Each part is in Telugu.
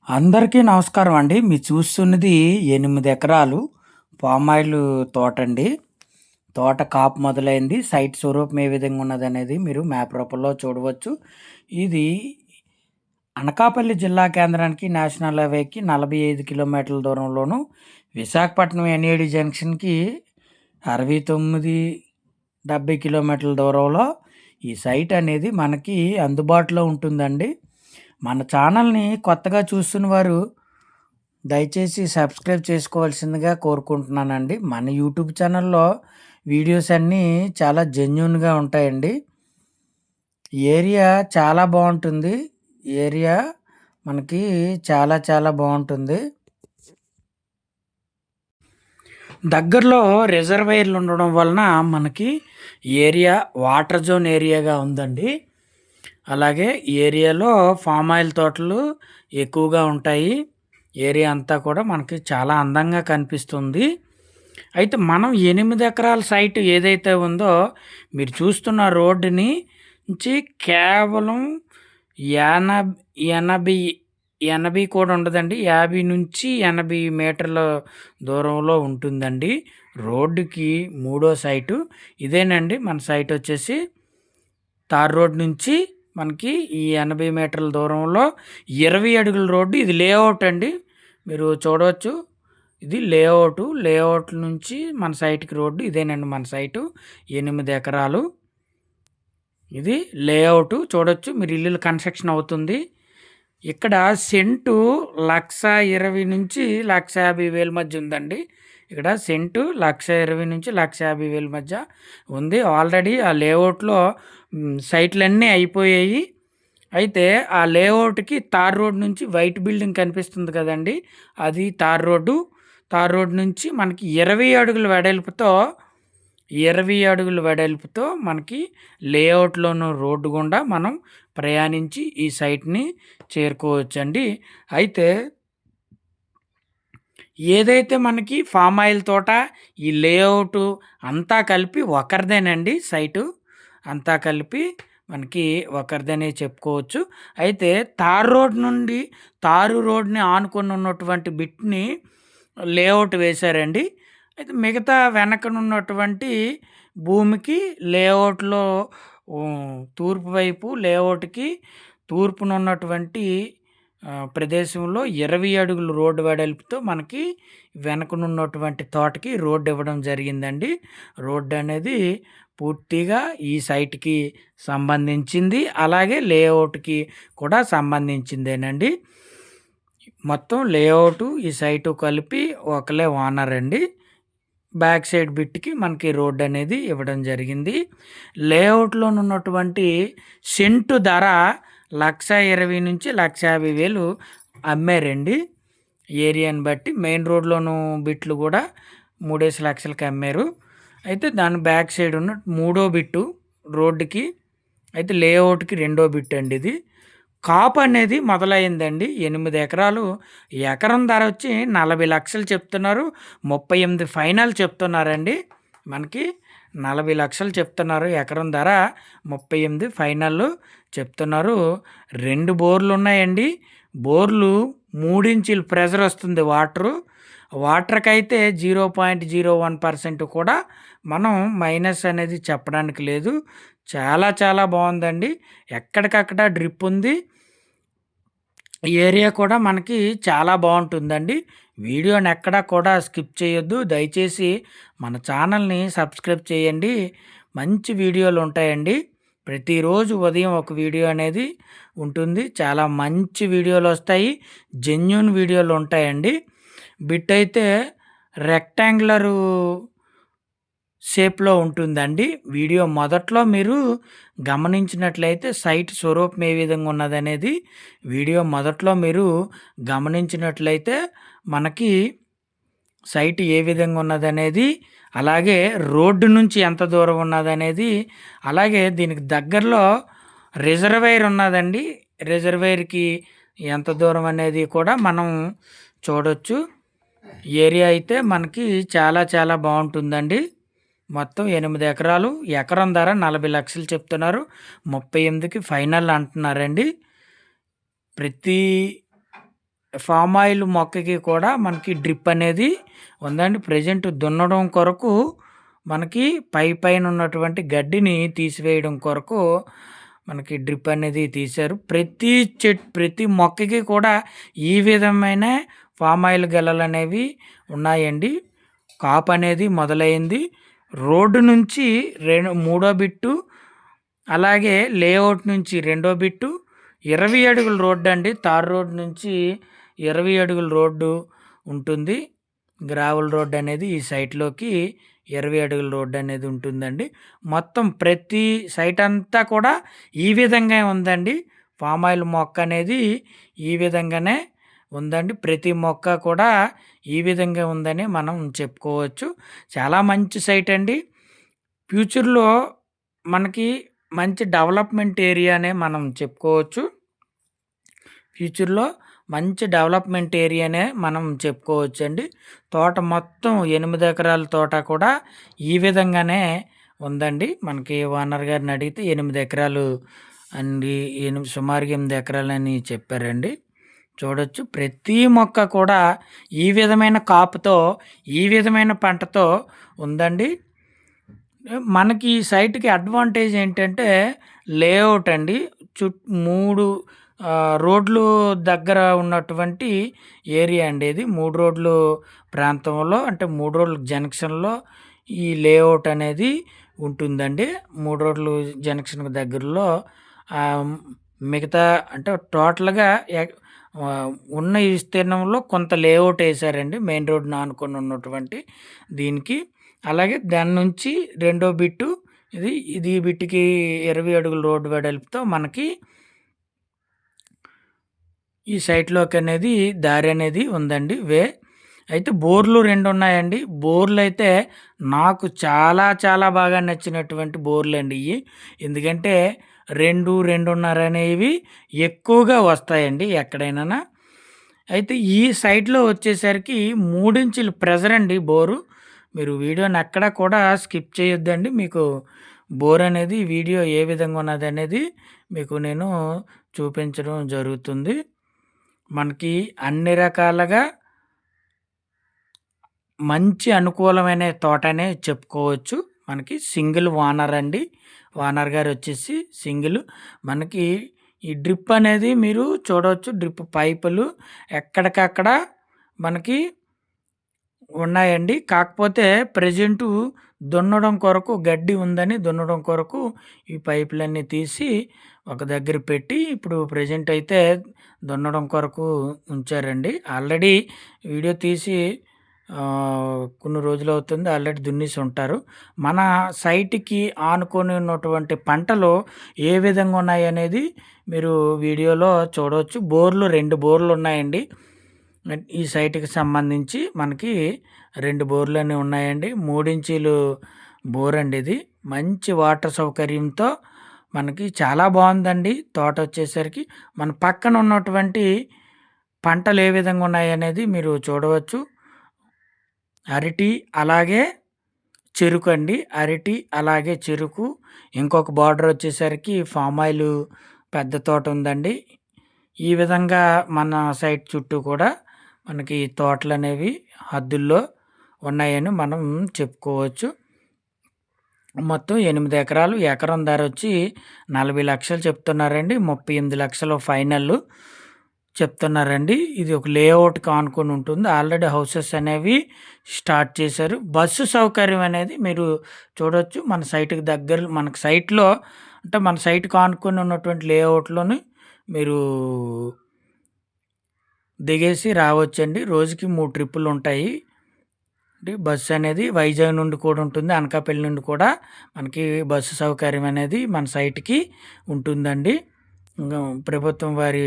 అందరికీ నమస్కారం అండి. మీరు చూస్తున్నది 8 ఎకరాలు పామాయిల్ తోటండి. తోట కాపు మొదలైంది. సైట్ స్వరూపం ఏ విధంగా ఉన్నదనేది మీరు మ్యాప్ రూపంలో చూడవచ్చు. ఇది అనకాపల్లి జిల్లా కేంద్రానికి నేషనల్ హైవేకి 45 కిలోమీటర్ల దూరంలోను, విశాఖపట్నం ఎన్ఏడి జంక్షన్‌కి 69, 70 కిలోమీటర్ల దూరంలో ఈ సైట్ అనేది మనకి అందుబాటులో ఉంటుందండి. మన ఛానల్‌ని కొత్తగా చూస్తున్న వారు దయచేసి సబ్స్క్రైబ్ చేసుకోవాల్సిందిగా కోరుకుంటున్నానండి. మన యూట్యూబ్ ఛానల్‌లో వీడియోస్ అన్నీ చాలా జెన్యూన్‌గా ఉంటాయండి. ఏరియా చాలా బావుంటుంది. ఏరియా మనకి చాలా చాలా బావుంటుంది. దగ్గరలో రిజర్వాయర్‌లు ఉండడం వలన మనకి ఏరియా వాటర్ జోన్ ఏరియాగా ఉందండి. అలాగే ఏరియాలో ఫామ్ ఆయిల్ తోటలు ఎక్కువగా ఉంటాయి. ఏరియా అంతా కూడా మనకి చాలా అందంగా కనిపిస్తుంది. అయితే మనం 8 ఎకరాల సైట్ ఏదైతే ఉందో, మీరు చూస్తున్న రోడ్డుని నుంచి కేవలం యానబ్ 80 80 కూడా ఉండదండి. 50-80 మీటర్ల దూరంలో ఉంటుందండి. రోడ్డుకి మూడో సైటు ఇదేనండి. మన సైట్ వచ్చేసి తార్ రోడ్ నుంచి మనకి ఈ 80 మీటర్ల దూరంలో 20 అడుగుల రోడ్డు. ఇది లేఅవుట్ అండి. మీరు చూడవచ్చు. ఇది లేఅవుట్ నుంచి మన సైట్‌కి రోడ్డు ఇదేనండి. మన సైటు 8 ఎకరాలు. ఇది లేఅవుట్ చూడొచ్చు. మీరు ఇల్లులు కన్‌స్ట్రక్షన్ అవుతుంది. ఇక్కడ సెంటు 1,20,000 నుంచి 1,50,000 మధ్య ఉందండి. ఇక్కడ సెంటు 1,20,000 నుంచి 1,50,000 మధ్య ఉంది. ఆల్రెడీ ఆ లేఅవుట్‌లో సైట్‌లన్నీ అయిపోయాయి. అయితే ఆ లేఅవుట్‌కి తార్ రోడ్ నుంచి వైట్ బిల్డింగ్ కనిపిస్తుంది కదండీ! అది తార్ రోడ్డు. తార్ రోడ్ నుంచి మనకి 20 అడుగుల వెడల్పుతో మనకి లేఅవుట్‌లోని రోడ్డు గుండా మనం ప్రయాణించి ఈ సైట్‌ని చేరుకోవచ్చండి. అయితే ఏదైతే మనకి ఫామ్ ఆయిల్ తోట, ఈ లేఅవుటు అంతా కలిపి ఒకరిదేనండి సైటు. అంతా కలిపి మనకి ఒకరిదనే చెప్పుకోవచ్చు. అయితే తారు రోడ్‌ని ఆనుకొని ఉన్నటువంటి బిట్‌ని లేఅవుట్ వేశారండి. అయితే మిగతా వెనకనున్నటువంటి భూమికి లేఅవుట్‌లో తూర్పు వైపు లేఅవుట్‌కి తూర్పునున్నటువంటి ప్రదేశంలో 20 అడుగుల రోడ్డు వెడల్పుతో మనకి వెనకనున్నటువంటి తోటకి రోడ్డు ఇవ్వడం జరిగిందండి. రోడ్డు అనేది పూర్తిగా ఈ సైట్‌కి సంబంధించింది. అలాగే లేఅవుట్‌కి కూడా సంబంధించిందేనండి. మొత్తం లేఅవుటు, ఈ సైటు కలిపి ఒకలే ఓనర్ అండి. బ్యాక్ సైడ్ బిట్‌కి మనకి రోడ్డు అనేది ఇవ్వడం జరిగింది. లేఅవుట్‌లోనున్నటువంటి సెంటు ధర 1,20,000 నుంచి 1,50,000 అమ్మారండి. ఏరియాని బట్టి మెయిన్ రోడ్‌లోను బిట్లు కూడా 3,00,000కి అమ్మారు. అయితే దాని బ్యాక్ సైడ్ ఉన్న మూడో బిట్టు రోడ్డుకి, అయితే లేఅవుట్‌కి రెండో బిట్ అండి ఇది. కాపు అనేది మొదలైందండి. 8 ఎకరాలు. ఎకరం ధర వచ్చి 40,00,000 చెప్తున్నారు. 38 ఫైనల్ చెప్తున్నారండి. మనకి 40,00,000 చెప్తున్నారు. ఎకరం ధర 38 ఫైనల్ చెప్తున్నారు. 2 బోర్లు ఉన్నాయండి. బోర్లు 3 ఇంచుల ప్రెజర్ వస్తుంది వాటరు. వాటర్‌కైతే 0.01% కూడా మనం మైనస్ అనేది చెప్పడానికి లేదు. చాలా చాలా బావుందండి. ఎక్కడికక్కడ డ్రిప్ ఉంది. ఏరియా కూడా మనకి చాలా బావుంటుందండి. వీడియోని ఎక్కడా కూడా స్కిప్ చేయొద్దు. దయచేసి మన ఛానల్‌ని సబ్స్క్రైబ్ చేయండి. మంచి వీడియోలు ఉంటాయండి. ప్రతిరోజు ఉదయం ఒక వీడియో అనేది ఉంటుంది. చాలా మంచి వీడియోలొస్తాయి. జెన్యూన్ వీడియోలు ఉంటాయండి. బిట్ అయితే రెక్టాంగులరు షేప్‌లో ఉంటుందండి. వీడియో మొదట్లో మీరు గమనించినట్లయితే సైట్ స్వరూపం ఏ విధంగా ఉన్నదనేది వీడియో మొదట్లో మీరు గమనించినట్లయితే మనకి సైట్ ఏ విధంగా ఉన్నదనేది, అలాగే రోడ్డు నుంచి ఎంత దూరం ఉన్నదనేది, అలాగే దీనికి దగ్గరలో రిజర్వాయర్ ఉన్నదండి. రిజర్వాయర్‌కి ఎంత దూరం అనేది కూడా మనం చూడొచ్చు. ఏరియా అయితే మనకి చాలా చాలా బావుంటుందండి. మొత్తం 8 ఎకరాలు. ఎకరం ధర 40,00,000 చెప్తున్నారు. 38కి ఫైనల్ అంటున్నారండి. ప్రతి ఫామ్ ఆయిల్ మొక్కకి కూడా మనకి డ్రిప్ అనేది ఉందండి. ప్రెజెంట్ దున్నడం కొరకు మనకి పైన ఉన్నటువంటి గడ్డిని తీసివేయడం కొరకు మనకి డ్రిప్ అనేది తీశారు. ప్రతి మొక్కకి కూడా ఈ విధమైన ఫామ్ ఆయిల్ గెలలనేవి ఉన్నాయండి. కాపు అనేది మొదలైంది. రోడ్డు నుంచి మూడో బిట్టు, అలాగే లేఅవుట్ నుంచి రెండో బిట్టు, 20 అడుగుల రోడ్డు అండి. తార్ రోడ్డు నుంచి 20 అడుగుల రోడ్డు ఉంటుంది. గ్రావెల్ రోడ్ అనేది ఈ సైట్లోకి 20 అడుగుల రోడ్డు అనేది ఉంటుందండి. మొత్తం ప్రతి సైట్ అంతా కూడా ఈ విధంగా ఉందండి. ఫామ్ ఆయిల్ మొక్క అనేది ఈ విధంగానే ఉందండి. ప్రతి మొక్క కూడా ఈ విధంగా ఉందని మనం చెప్పుకోవచ్చు. చాలా మంచి సైట్ అండి. ఫ్యూచర్లో మనకి మంచి డెవలప్మెంట్ ఏరియానే మనం చెప్పుకోవచ్చు. ఫ్యూచర్లో మంచి డెవలప్మెంట్ ఏరియానే మనం చెప్పుకోవచ్చండి. తోట మొత్తం 8 ఎకరాల తోట కూడా ఈ విధంగానే ఉందండి. మనకి ఓనర్ గారిని అడిగితే 8 ఎకరాలు అండి, సుమారుగా 8 ఎకరాలని చెప్పారండి. చూడొచ్చు ప్రతి మొక్క కూడా ఈ విధమైన కాపుతో, ఈ విధమైన పంటతో ఉందండి. మనకి ఈ సైట్కి అడ్వాంటేజ్ ఏంటంటే లేఅవుట్ అండి. 3 రోడ్లు దగ్గర ఉన్నటువంటి ఏరియా అండి ఇది. 3 రోడ్లు ప్రాంతంలో, అంటే 3 రోడ్ల జంక్షన్లో ఈ లేఅవుట్ అనేది ఉంటుందండి. 3 రోడ్లు జంక్షన్కి దగ్గరలో మిగతా అంటే టోటల్గా ఉన్న విస్తీర్ణంలో కొంత లేఅవుట్ వేశారండి, మెయిన్ రోడ్డును ఆనుకొని ఉన్నటువంటి దీనికి. అలాగే దాని నుంచి రెండో బిట్టు ఇది బిట్టుకి 20 అడుగుల రోడ్డు వెడల్పుతో మనకి ఈ సైట్లోకి అనేది దారి అనేది ఉందండి. అయితే బోర్లు 2 ఉన్నాయండి. బోర్లు అయితే నాకు చాలా చాలా బాగా నచ్చినటువంటి బోర్లు అండి ఇవి. ఎందుకంటే 2, 2.5 అనేవి ఎక్కువగా వస్తాయండి ఎక్కడైనా. అయితే ఈ సైట్లో వచ్చేసరికి 3 ఇంచుల ప్రెజర్ అండి బోరు. మీరు వీడియోని ఎక్కడ కూడా స్కిప్ చేయొద్దండి. మీకు బోర్ అనేది వీడియో ఏ విధంగా ఉన్నది అనేది మీకు నేను చూపించడం జరుగుతుంది. మనకి అన్ని రకాలుగా మంచి అనుకూలమైన తోటనే చెప్పుకోవచ్చు. మనకి సింగిల్ ఓనర్ అండి. ఓనర్ గారు వచ్చేసి సింగిల్. మనకి ఈ డ్రిప్ అనేది మీరు చూడవచ్చు. డ్రిప్ పైపులు ఎక్కడికక్కడ మనకి ఉన్నాయండి. కాకపోతే ప్రెజెంటు దున్నడం కొరకు గడ్డి ఉందని దున్నడం కొరకు ఈ పైపులన్నీ తీసి ఒక దగ్గర పెట్టి ఇప్పుడు ప్రెజెంట్ అయితే దున్నడం కొరకు ఉంచారండి. ఆల్రెడీ వీడియో తీసి కొన్ని రోజులు అవుతుంది, ఆల్రెడీ దున్నేసి ఉంటారు. మన సైట్కి ఆనుకొని ఉన్నటువంటి పంటలు ఏ విధంగా ఉన్నాయి అనేది మీరు వీడియోలో చూడవచ్చు. బోర్లు 2 బోర్లు ఉన్నాయండి. ఈ సైట్కి సంబంధించి మనకి 2 బోర్లు అనేవి ఉన్నాయండి. 3 ఇంచీలు బోర్ అండి ఇది. మంచి వాటర్ సౌకర్యంతో మనకి చాలా బాగుందండి తోట వచ్చేసరికి. మన పక్కన ఉన్నటువంటి పంటలు ఏ విధంగా ఉన్నాయి అనేది మీరు చూడవచ్చు. అరటి అలాగే చెరుకు అండి. అరటి అలాగే చెరుకు. ఇంకొక బార్డర్ వచ్చేసరికి ఫామ్ ఆయిల్ పెద్ద తోట ఉందండి. ఈ విధంగా మన సైట్ చుట్టూ కూడా మనకి తోటలు అనేవి హద్దుల్లో ఉన్నాయని మనం చెప్పుకోవచ్చు. మొత్తం 8 ఎకరాలు. ఎకరం ధర వచ్చి 40 లక్షలు చెప్తున్నారండి. 38 లక్షలు ఫైనల్ చెప్తున్నారండి. ఇది ఒక లేఅవుట్కి ఆనుకొని ఉంటుంది. ఆల్రెడీ హౌసెస్ అనేవి స్టార్ట్ చేశారు. బస్సు సౌకర్యం అనేది మీరు చూడవచ్చు. మన సైట్కి దగ్గర మనకు సైట్లో అంటే మన సైట్కి ఆనుకొని ఉన్నటువంటి లేఅవుట్లోని మీరు దిగేసి రావచ్చండి. రోజుకి 3 ట్రిప్పులు ఉంటాయి. బస్సు అనేది వైజాగ్ నుండి కూడా ఉంటుంది, అనకాపల్లి నుండి కూడా మనకి బస్సు సౌకర్యం అనేది మన సైట్కి ఉంటుందండి. ప్రభుత్వం వారి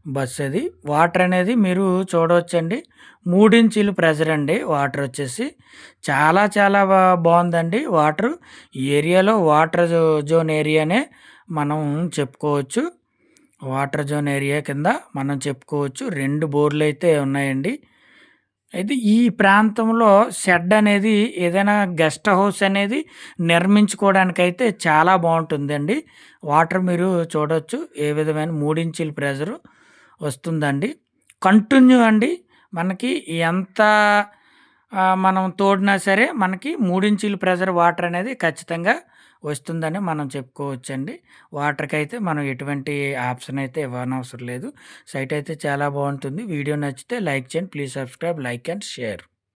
బస్సు అది. వాటర్ అనేది మీరు చూడవచ్చండి. 3 ఇంచీలు ప్రెజర్ అండి. వాటర్ వచ్చేసి చాలా చాలా బాగుందండి వాటర్. ఈ ఏరియాలో వాటర్ జోన్ ఏరియానే మనం చెప్పుకోవచ్చు. వాటర్ జోన్ ఏరియా కింద మనం చెప్పుకోవచ్చు. 2 బోర్లు అయితే ఉన్నాయండి. అయితే ఈ ప్రాంతంలో షెడ్ అనేది ఏదైనా గెస్ట్ హౌస్ అనేది నిర్మించుకోవడానికైతే చాలా బాగుంటుందండి. వాటర్ మీరు చూడవచ్చు ఏ విధమైన 3 ఇంచీల ప్రెజరు వస్తుందండి. కంటిన్యూ అండి. మనకి ఎంత మనం తోడినా సరే మనకి 3 ఇంచీల ప్రెషర్ వాటర్ అనేది ఖచ్చితంగా వస్తుందని మనం చెప్పుకోవచ్చండి. వాటర్‌కైతే మనం ఎటువంటి ఆప్షన్ అయితే ఇవ్వనవసరం లేదు. సైట్ అయితే చాలా బావుంటుంది. వీడియో నచ్చితే లైక్ చేయండి. Please subscribe, like and share.